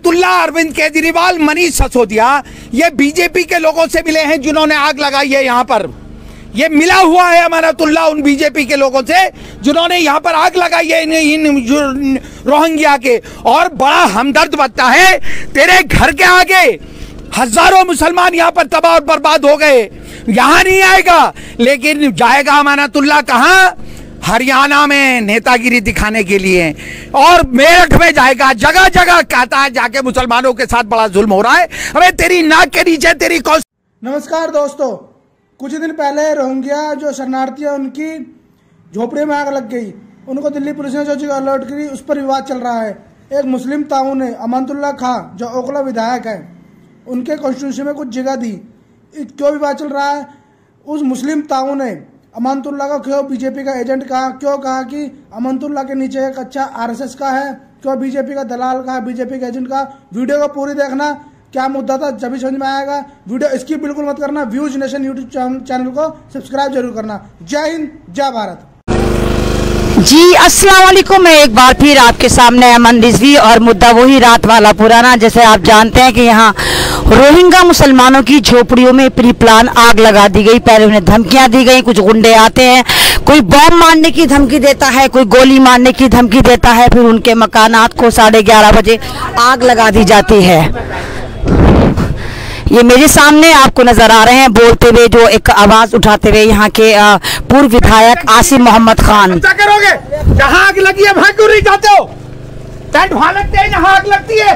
अमानतुल्लाह, अरविंद केजरीवाल, मनीष सिसोदिया, ये बीजेपी के लोगों से मिले हैं जिन्होंने आग लगाई है यहाँ पर। ये मिला हुआ है अमानतुल्लाह उन बीजेपी के लोगों से जिन्होंने यहाँ पर आग लगाई है इन रोहिंग्या के। और बड़ा हमदर्द बनता है, तेरे घर के आगे हजारों मुसलमान यहाँ पर तबाह और बर्बाद हो गए, यहाँ नहीं आएगा, लेकिन जाएगा अमानतुल्लाह कहाँ? हरियाणा में नेतागिरी दिखाने के लिए, और मेरठ में जाएगा। जगह जगह कहता है जाके मुसलमानों के साथ बड़ा जुल्म हो रहा है। अरे तेरी नाक के नीचे तेरी कौन। नमस्कार दोस्तों, कुछ दिन पहले रोहिंग्या जो शरणार्थी है उनकी झोपड़ी में आग लग गई। उनको दिल्ली पुलिस ने जो अलर्ट की, उस पर विवाद चल रहा है। एक मुस्लिम ताउन है अमानतुल्लाह खां, जो ओखला विधायक है, उनके कॉन्स्टिट्यूंसी में कुछ जगह दी। क्यों विवाद चल रहा है? उस मुस्लिम ताउन ने अमानतुल्लाह को क्यों बीजेपी का एजेंट कहा? क्यों कहा कि अमानतुल्लाह के नीचे एक अच्छा आरएसएस का है? क्यों बीजेपी का दलाल कहा, बीजेपी का एजेंट का? वीडियो को पूरी देखना, क्या मुद्दा था जब भी समझ में आएगा। वीडियो स्किप बिल्कुल मत करना। व्यूज नेशन यूट्यूब चैनल को सब्सक्राइब जरूर करना। जय हिंद, जय भारत। जी अस्सलाम वालेकुम। मैं एक बार फिर आपके सामने अमन रिजवी, और मुद्दा वही रात वाला पुराना। जैसे आप जानते हैं कि यहाँ रोहिंग्या मुसलमानों की झोपड़ियों में प्री प्लान आग लगा दी गई। पहले उन्हें धमकियां दी गई, कुछ गुंडे आते हैं, कोई बॉम्ब मारने की धमकी देता है, कोई गोली मारने की धमकी देता है, फिर उनके मकानात को 11:30 बजे आग लगा दी जाती है। ये मेरे सामने आपको नजर आ रहे हैं बोलते हुए, जो एक आवाज उठाते हुए यहाँ के पूर्व विधायक आसिम मोहम्मद खान। क्या करोगे? जहाँ आग लगी है वहां क्यों नहीं जाते हो? टेंट वहां लगते हैं जहाँ आग लगती है,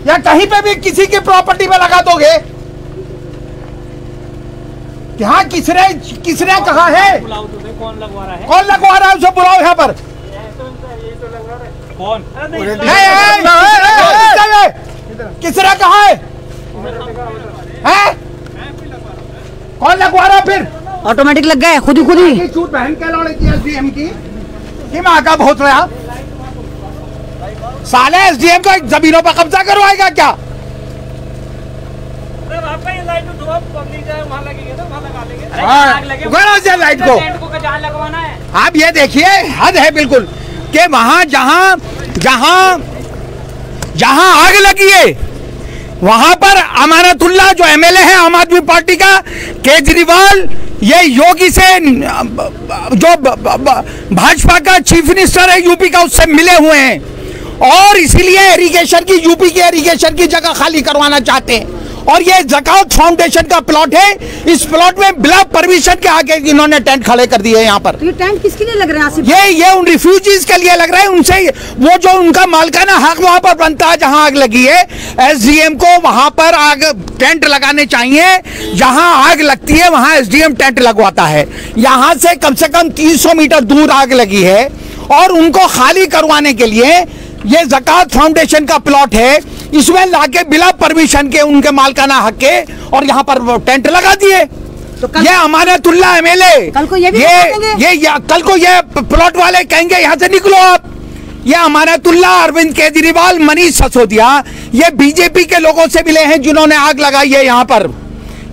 या कहीं पे भी किसी की प्रॉपर्टी में लगा दोगे? यहाँ किसने कहा है? कौन लगवा रहा है? कौन लगवा रहा है? उसे बुलाओ यहाँ पर। कौन? किसने कहा है? कौन लगवा रहा है? फिर ऑटोमेटिक लग गए, खुद ही चूत बहन के लौड़े की एसडीएम की माँ का बहुत रहा। साले एसडीएम को जमीनों पर कब्जा करवाएगा क्या? आपका ये लाइट तो पब्लिक है, वहाँ लगेगा ना, वहाँ लगा लेंगे। लाइट को जहाँ लगवाना है। आप ये देखिए, हद है बिल्कुल कि वहां जहां आग लगी है वहां पर अमानतुल्लाह जो एमएलए है आम आदमी पार्टी का, केजरीवाल, ये योगी से जो भाजपा का चीफ मिनिस्टर है यूपी का, उससे मिले हुए हैं, और इसीलिए इरिगेशन की, यूपी के इरिगेशन की जगह खाली करवाना चाहते हैं। और ये ज़कात फाउंडेशन का प्लॉट है। इस प्लॉट में बिना परमिशन के आगे इन्होंने टेंट खड़े कर दिए यहाँ पर। ये टेंट किसके लिए लग रहे हैं? ये उन रिफ्यूजीज के लिए लग रहा है। उनसे वो जो उनका मालिकाना हक वहां पर बनता है, जहां आग लगी है, एसडीएम को वहां पर आग टेंट लगाने चाहिए। जहां आग लगती है वहां एसडीएम टेंट लगवाता है। यहां से कम 300 मीटर दूर आग लगी है, और उनको खाली करवाने के लिए ये ज़कात फाउंडेशन का प्लॉट है, इसमें लाके बिना परमिशन के, उनके मालिकाना हक के, और यहाँ पर टेंट लगा दिए। तो ये अमानतुल्लाह एमएलए, कल को कल को ये प्लॉट वाले कहेंगे यहाँ से निकलो आप। ये अमानतुल्लाह, अरविंद केजरीवाल, मनीष सिसोदिया, ये बीजेपी के लोगों से मिले हैं जिन्होंने आग लगाई है यहाँ पर।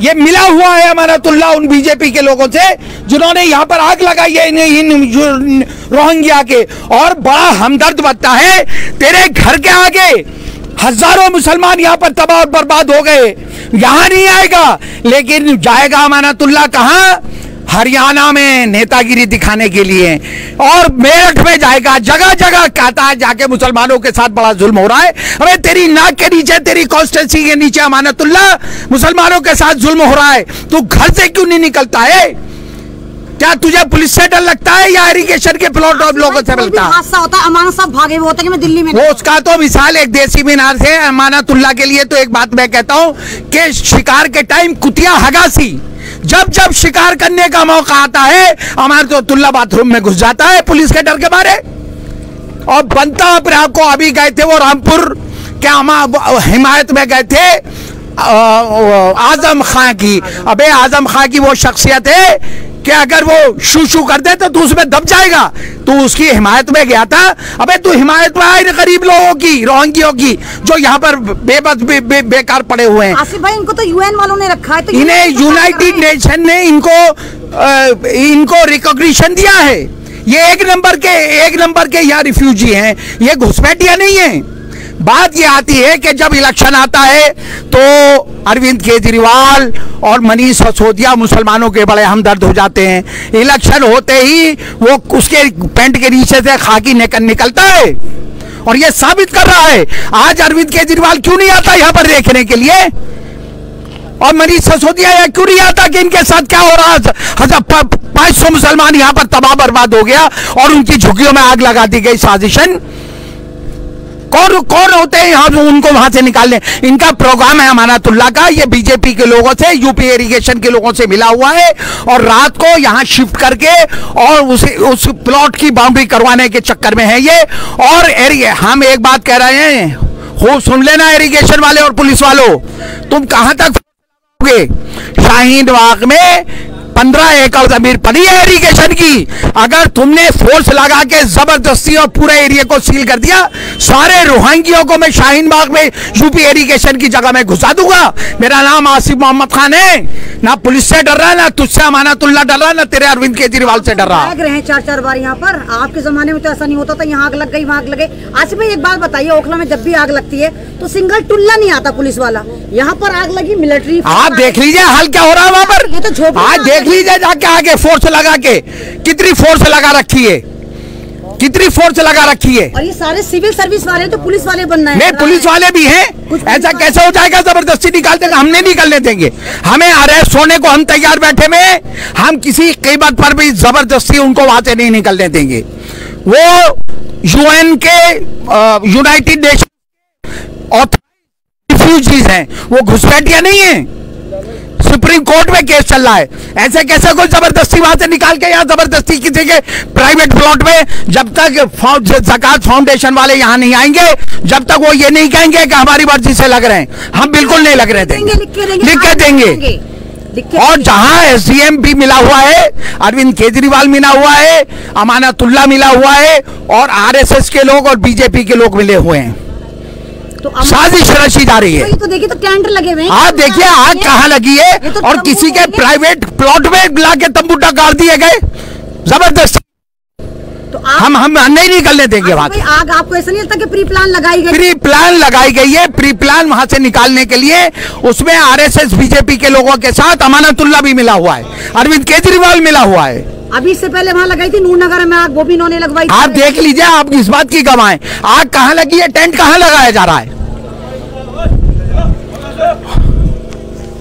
ये मिला हुआ है अमानतुल्लाह उन बीजेपी के लोगों से जिन्होंने यहाँ पर आग लगाई है इन रोहिंग्या के। और बड़ा हमदर्द बनता है, तेरे घर के आगे हजारों मुसलमान यहाँ पर तबाह और बर्बाद हो गए, यहाँ नहीं आएगा, लेकिन जाएगा अमानतुल्लाह कहाँ? हरियाणा में नेतागिरी दिखाने के लिए, और मेरठ में जाएगा। जगह जगह कहता है जाके मुसलमानों के साथ बड़ा जुल्म हो रहा है। अरे तेरी नाक के नीचे, तेरी कॉन्स्टिट्यूंसी के नीचे अमानतुल्लाह, मुसलमानों के साथ जुल्म हो रहा है। तू घर से क्यों नहीं निकलता है? क्या तुझे पुलिस से डर लगता है या इरिगेशन के प्लॉट और लोगों से मिलता है? हादसा होता है, अमानत साहब भागे हुए होते हैं कि मैं दिल्ली में। वो उसका तो मिसाल एक देसी मीनार से। अमानतुल्लाह के लिए तो एक बात मैं कहता हूँ कि शिकार के टाइम कुतिया हगासी, जब शिकार करने का मौका आता है, अमानतुल्लाह बाथरूम में घुस जाता है पुलिस के डर के मारे। और बनता अपने आपको, अभी गए थे वो रामपुर क्या हिमायत में गए थे आजम खां की। अबे आजम खां की वो शख्सियत है कि अगर वो शू कर दे तो उसमें दब जाएगा। तू उसकी हिमायत में गया था। अबे तू हिमायत में आए गरीब लोगों की, रोहिंग्यों की, जो यहाँ पर बेबस बेकार पड़े हुए हैं। आसिफ भाई, इनको तो यूएन वालों ने रखा है, तो इन्हें यूनाइटेड नेशन ने इनको रिकॉग्निशन दिया है ये एक नंबर के यहाँ रिफ्यूजी हैं, ये घुसपैठिया नहीं है। बात ये आती है कि जब इलेक्शन आता है तो अरविंद केजरीवाल और मनीष सिसोदिया मुसलमानों के बड़े हमदर्द हो जाते हैं। इलेक्शन होते ही वो उसके पैंट के नीचे से खाकी निकलता है और ये साबित कर रहा है। आज अरविंद केजरीवाल क्यों नहीं आता यहाँ पर देखने के लिए, और मनीष सिसोदिया क्यों नहीं आता कि इनके साथ क्या हो रहा है। 500 मुसलमान यहाँ पर तबाह बर्बाद हो गया और उनकी झुग्गियों में आग लगा दी गई। साजिशन कौन होते हैं यहाँ उनको वहां से निकालने। इनका प्रोग्राम है अमानतुल्लाह का, ये बीजेपी के लोगों से, यूपी इरिगेशन के लोगों से मिला हुआ है और रात को यहाँ शिफ्ट करके और उस प्लॉट की बाउंड्री करवाने के चक्कर में है ये। और हम एक बात कह रहे हैं, हो सुन लेना इरिगेशन वाले और पुलिस वालों, तुम कहां तक शाहीन बाग में 15 एकड़ जमीन पड़ी है इरिगेशन की। अगर तुमने फोर्स लगा के जबरदस्ती और पूरे एरिया को सील कर दिया, सारे रोहिंग्यों को मैं शाहीन बाग में यूपी इरिगेशन की जगह में घुसा दूंगा। मेरा नाम आसिफ मोहम्मद खान है, ना पुलिस से डर रहा, ना तुझसे अमानतुल्लाह डर रहा, ना तेरे अरविंद केजरीवाल से डर रहा। आग रहे 4-4 बार यहाँ पर। आपके जमाने में तो ऐसा नहीं होता था, यहाँ आग लग गई, वहाँ आग लगे। आज में एक बात बताइए, ओखला में जब भी आग लगती है तो सिंगल टुल्ला नहीं आता पुलिस वाला। यहाँ पर आग लगी, मिलिट्री। आप देख लीजिए हाल क्या हो रहा है वहाँ पर। ये तो आज देख लीजिए जाके आगे फोर्स लगा के, कितनी फोर्स लगा रखी है, कितनी फोर्स लगा रखी है। और ये सारे सिविल सर्विस वाले तो पुलिस वाले बनना है। नहीं, पुलिस वाले भी हैं। ऐसा कैसे हो जाएगा, जबरदस्ती निकाल देंगे? हम नहीं निकलने देंगे, हमें अरेस्ट होने को हम तैयार बैठे में, हम किसी कीमत पर भी जबरदस्ती उनको वहां से नहीं निकलने देंगे। वो यूएन के यूनाइटेड नेशन और रिफ्यूजीज हैं, वो घुसपैठिया नहीं है। सुप्रीम कोर्ट में केस चल रहा है, ऐसे कैसे कोई जबरदस्ती वहां से निकाल के यहाँ जबरदस्ती किसी के प्राइवेट प्लॉट में। जब तक ज़कात फाउंडेशन वाले यहाँ नहीं आएंगे, जब तक वो ये नहीं कहेंगे कि हमारी मर्जी से लग रहे हैं, हम बिल्कुल नहीं लग रहे थे, लिख के देंगे। और जहां एसडीएम भी मिला हुआ है, अरविंद केजरीवाल मिला हुआ है, अमानतुल्लाह मिला हुआ है और आरएसएस के लोग और बीजेपी के लोग मिले हुए हैं, तो साजिश रची जा रही है। तो देखिए, तो टेंट लगे हुए हैं। आप देखिए आग कहाँ लगी है तो और किसी के प्राइवेट प्लॉट में लाके तंबूटा गाड़ दिए गए जबरदस्ती। तो हम नहीं निकलने देंगे वहां से। आग आपको ऐसा नहीं लगता कि प्री प्लान लगाई गई? प्री प्लान लगाई गई है, प्री प्लान वहां से निकालने के लिए। उसमें आरएसएस बीजेपी के लोगों के साथ अमानतुल्लाह भी मिला हुआ है, अरविंद केजरीवाल मिला हुआ है। अभी इससे पहले वहाँ लगाई थी नूरनगर में आग, वो भी इन्होंने लगवाई। आप देख लीजिए, आप इस बात की गवाह हैं। आग कहाँ लगी है, टेंट कहाँ लगाया जा रहा है।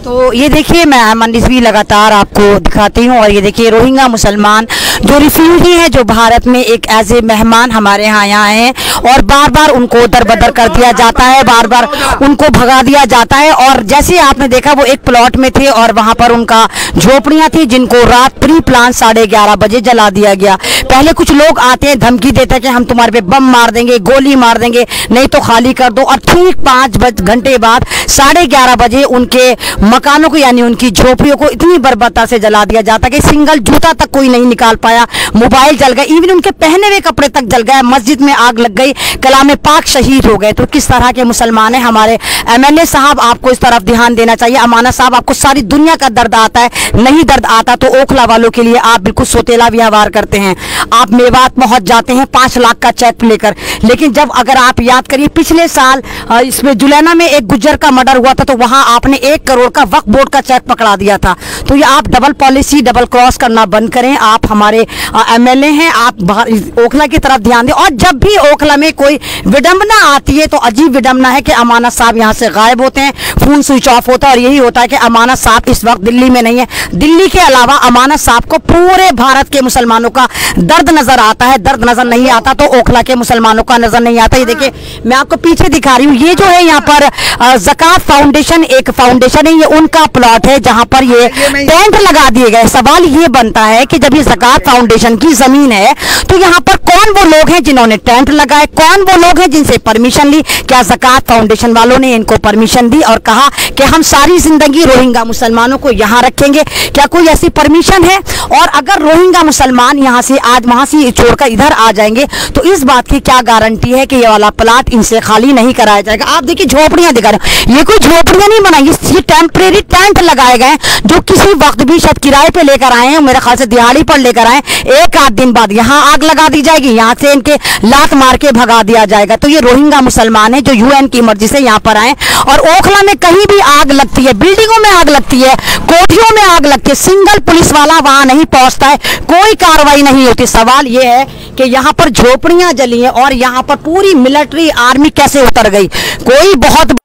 तो ये देखिए, मैं अमन रिजवी लगातार आपको दिखाती हूँ। और ये देखिए, रोहिंग्या मुसलमान जो रिफ्यूजी हैं, जो भारत में एक एज ए मेहमान हमारे यहाँ आए हैं और बार बार उनको दर बदर कर दिया जाता है, बार बार उनको भगा दिया जाता है। और जैसे आपने देखा, वो एक प्लॉट में थे और वहाँ पर उनका झोपड़ियाँ थी, जिनको रात प्री प्लान 11:30 बजे जला दिया गया। पहले कुछ लोग आते हैं, धमकी देते हैं कि हम तुम्हारे पे बम मार देंगे, गोली मार देंगे, नहीं तो खाली कर दो। और ठीक 5 घंटे बाद 11:30 बजे उनके मकानों को, यानी उनकी झोपड़ियों को इतनी बर्बरता से जला दिया जाता कि सिंगल जूता तक कोई नहीं निकाल पाया, मोबाइल जल गए, इवन उनके पहने हुए कपड़े तक जल गए, मस्जिद में आग लग गई, कलाम पाक शहीद हो गए। तो किस तरह के मुसलमान हैं हमारे एमएलए साहब, आपको इस तरफ ध्यान देना चाहिए। अमाना साहब, आपको सारी दुनिया का दर्द आता है, नहीं दर्द आता तो ओखला वालों के लिए आप बिल्कुल सोतेला व्यवहार करते हैं। आप मेवात पहुंच जाते हैं 5 लाख का चेक लेकर, लेकिन जब अगर आप याद करिए, पिछले साल इसमें जुलैना में एक गुज्जर का मर्डर हुआ था, तो वहां आपने 1 करोड़ का वक्फ बोर्ड का चेक पकड़ा दिया था। तो ये आप डबल पॉलिसी, डबल क्रॉस करना बंद करें। आप हमारे एमएलए हैं, आप ओखला की तरफ ध्यान दें। और जब भी ओखला में कोई विडंबना आती है तो अजीब विडंबना है कि अमाना साहब यहाँ से गायब होते हैं, फोन स्विच ऑफ होता है। और यही होता है कि अमाना साहब इस वक्त दिल्ली में नहीं है। दिल्ली के अलावा अमाना साहब को पूरे भारत के मुसलमानों का दर्द नजर आता है, दर्द नजर नहीं आता तो ओखला के मुसलमानों का नजर नहीं आता। ये देखिए, मैं आपको पीछे दिखा रही हूँ, ये जो है यहाँ पर ज़कात फाउंडेशन, एक फाउंडेशन है, ये उनका प्लॉट है जहाँ पर ये टेंट लगा दिए गए। सवाल ये बनता है कि जब ये ज़कात फाउंडेशन की जमीन है तो यहाँ पर कौन वो लोग हैं जिन्होंने टेंट लगाए, कौन वो लोग हैं जिनसे परमिशन ली? क्या ज़कात फाउंडेशन वालों ने इनको परमिशन दी और कहा कि हम सारी जिंदगी रोहिंग्या मुसलमानों को यहाँ रखेंगे? क्या कोई ऐसी परमिशन है? और अगर रोहिंग्या मुसलमान यहाँ से आज वहां से छोड़कर इधर आ जाएंगे तो इस बात की क्या गारंटी है कि ये वाला प्लाट इनसे खाली नहीं कराया जाएगा? आप देखिए, झोपड़ियां दिखा रहे हैं, ये कोई झोपड़ियां नहीं बनाई, ये टेंट टेम्परेरी टेंट लगाए गए जो किसी वक्त भी शायद किराए पे लेकर आए हैं, मेरे ख्याल से दिहाड़ी पर लेकर आए, एक आध दिन बाद यहाँ आग लगा दी जाएगी, यहाँ से इनके लात मार के भगा दिया जाएगा। तो ये रोहिंग्या मुसलमान है जो यूएन की मर्जी से यहाँ पर आए। और ओखला में कहीं भी आग लगती है, बिल्डिंगों में आग लगती है, कोठियों में आग लगती है, सिंगल पुलिस वाला वहां नहीं पहुंचता है, कोई कार्रवाई नहीं होती। सवाल ये है कि यहाँ पर झोपड़ियां जली हैं और यहाँ पर पूरी मिलिट्री आर्मी कैसे उतर गई। कोई बहुत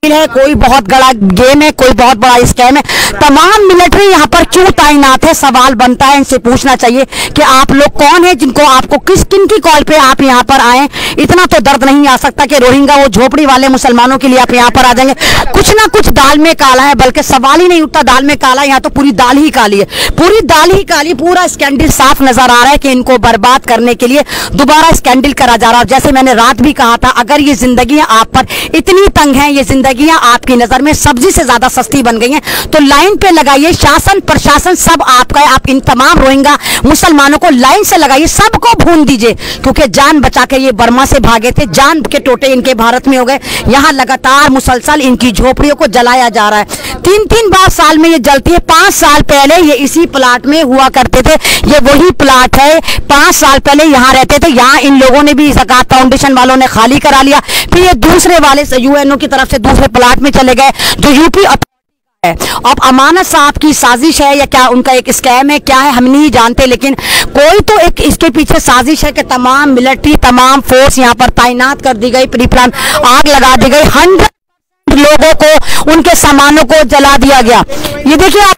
है, कोई बहुत बड़ा गेम है, कोई बहुत बड़ा स्कैम है। तमाम मिलिट्री यहाँ पर क्यों तैनात है? सवाल बनता है, इनसे पूछना चाहिए कि आप लोग कौन है जिनको आपको किन की कॉल पे आप यहाँ पर आए। इतना तो दर्द नहीं आ सकता कि रोहिंग्या वो झोपड़ी वाले मुसलमानों के लिए आप यहाँ पर आ जाएंगे। कुछ ना कुछ दाल में काला है, बल्कि सवाल ही नहीं उठता दाल में काला, यहाँ तो पूरी दाल ही काली है, पूरी दाल ही काली। पूरा स्कैंडल साफ नजर आ रहा है कि इनको बर्बाद करने के लिए दोबारा स्कैंडल करा जा रहा है। जैसे मैंने रात भी कहा था, अगर ये जिंदगियां आप पर इतनी तंग हैं, ये जिंदगियां आपकी नजर में सब्जी से ज्यादा सस्ती बन गई हैं, तो लाइन पे लगाइए। शासन प्रशासन सब आपका है। आप इन तमाम रोहिंग्या मुसलमानों को लाइन से लगाइए, सबको भून दीजिए, क्योंकि जान बचा के ये बर्मा से भागे थे, जान के टोटे इनके भारत में हो गए। यहाँ लगातार मुसलसल इनकी झोपड़ियों को जलाया जा रहा है। 3-3 बार साल में ये जलती है। 5 साल पहले ये इसी प्लाट में हुआ करते थे, ये वही प्लाट है। 5 साल पहले यहाँ रहते थे। यहाँ इन लोगों ने भी ज़कात फाउंडेशन वालों ने खाली करा लिया, फिर ये दूसरे वाले से यूएनओ की तरफ से दूसरे प्लाट में चले गए जो यूपी है। अब अमानत साहब की साजिश है या क्या उनका एक स्कैम है, क्या है हम नहीं जानते, लेकिन कोई तो एक इसके पीछे साजिश है कि तमाम मिलिट्री तमाम फोर्स यहाँ पर तैनात कर दी गई, प्री प्लान आग लगा दी गई, 100 लोगों को उनके सामानों को जला दिया गया। ये देखिए आप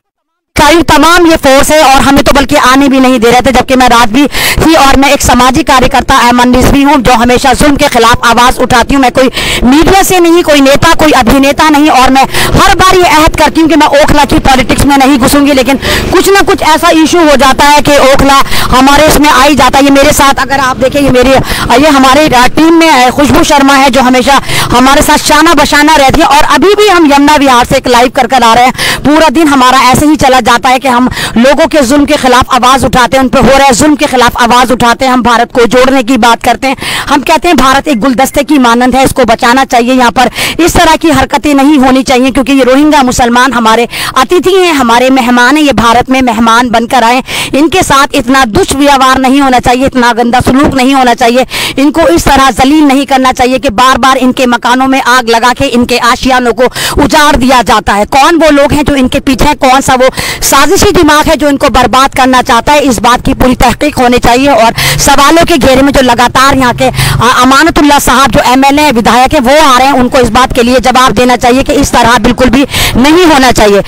तमाम ये फोर्स है और हमें तो बल्कि आने भी नहीं दे रहे थे, जबकि मैं रात भी थी और मैं एक सामाजिक कार्यकर्ता अमन रिजवी हूँ जो हमेशा जुल्म के खिलाफ आवाज उठाती हूँ। मैं कोई मीडिया से नहीं, कोई नेता, कोई अभिनेता नहीं, और मैं हर बार ये अहद करती हूँ कि मैं ओखला की पॉलिटिक्स में नहीं घुसूंगी, लेकिन कुछ ना कुछ ऐसा इशू हो जाता है कि ओखला हमारे इसमें आ ही जाता है। ये मेरे साथ अगर आप देखें, ये हमारे टीम में खुशबू शर्मा है जो हमेशा हमारे साथ शाना बशाना रहती है, और अभी भी हम यमुना विहार से एक लाइव कर आ रहे हैं। पूरा दिन हमारा ऐसे ही चला जाता है कि हम लोगों के जुल्म के खिलाफ आवाज उठाते हैं, उन पर हो रहे जुल्म के खिलाफ आवाज उठाते हैं, हम भारत को जोड़ने की बात करते हैं। हम कहते हैं भारत एक गुलदस्ते की मानंद है, इसको बचाना चाहिए, यहाँ पर इस तरह की हरकतें नहीं होनी चाहिए, क्योंकि ये रोहिंग्या मुसलमान हमारे अतिथि हैं, हमारे मेहमान हैं, ये भारत में मेहमान बनकर आए। इनके साथ इतना दुष्व्यवहार नहीं होना चाहिए, इतना गंदा सलूक नहीं होना चाहिए, इनको इस तरह जलील नहीं करना चाहिए कि बार बार इनके मकानों में आग लगा के इनके आशियानों को उजाड़ दिया जाता है। कौन वो लोग हैं जो इनके पीछे, कौन सा वो साजिशी दिमाग है जो इनको बर्बाद करना चाहता है, इस बात की पूरी तहकीक होनी चाहिए। और सवालों के घेरे में जो लगातार यहाँ के अमानतुल्लाह साहब जो एमएलए विधायक है वो आ रहे हैं, उनको इस बात के लिए जवाब देना चाहिए कि इस तरह बिल्कुल भी नहीं होना चाहिए।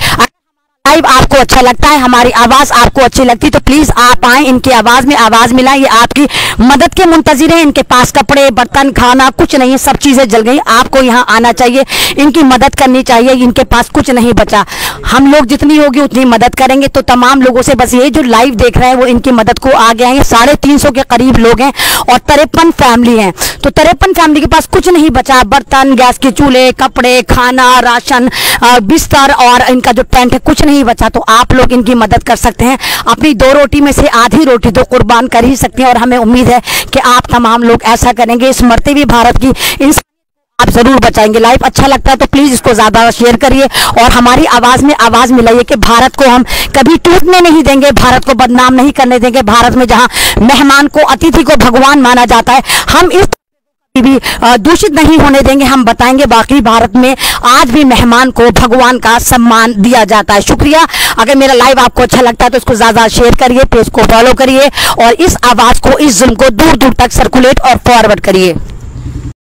लाइव आपको अच्छा लगता है, हमारी आवाज आपको अच्छी लगती, तो प्लीज आप आए, इनकी आवाज में आवाज मिलाएं। ये आपकी मदद के मुंतजिर हैं, इनके पास कपड़े बर्तन खाना कुछ नहीं है, सब चीजें जल गई। आपको यहाँ आना चाहिए, इनकी मदद करनी चाहिए, इनके पास कुछ नहीं बचा। हम लोग जितनी होगी उतनी मदद करेंगे। तो तमाम लोगों से बस ये जो लाइव देख रहे हैं वो इनकी मदद को आगे आएंगे। 350 के करीब लोग हैं और 53 फैमिली हैं, तो 53 फैमिली के पास कुछ नहीं बचा, बर्तन, गैस के चूल्हे, कपड़े, खाना, राशन, बिस्तर और इनका जो टेंट है, कुछ नहीं बचा। तो आप लोग इनकी मदद कर सकते हैं, अपनी 2 रोटी में से आधी रोटी तो कुर्बान कर ही सकते हैं, और हमें उम्मीद है कि आप तमाम लोग ऐसा करेंगे। इस मरते हुए भारत की आप जरूर बचाएंगे। लाइव अच्छा लगता है तो प्लीज इसको ज्यादा शेयर करिए और हमारी आवाज में आवाज मिलाइए कि भारत को हम कभी टूटने नहीं देंगे, भारत को बदनाम नहीं करने देंगे। भारत में जहां मेहमान को, अतिथि को भगवान माना जाता है, हम इस भी दूषित नहीं होने देंगे। हम बताएंगे बाकी भारत में आज भी मेहमान को भगवान का सम्मान दिया जाता है। शुक्रिया। अगर मेरा लाइव आपको अच्छा लगता है तो इसको ज्यादा शेयर करिए, पेज को फॉलो करिए और इस आवाज को, इस जुल्म को दूर दूर तक सर्कुलेट और फॉरवर्ड करिए।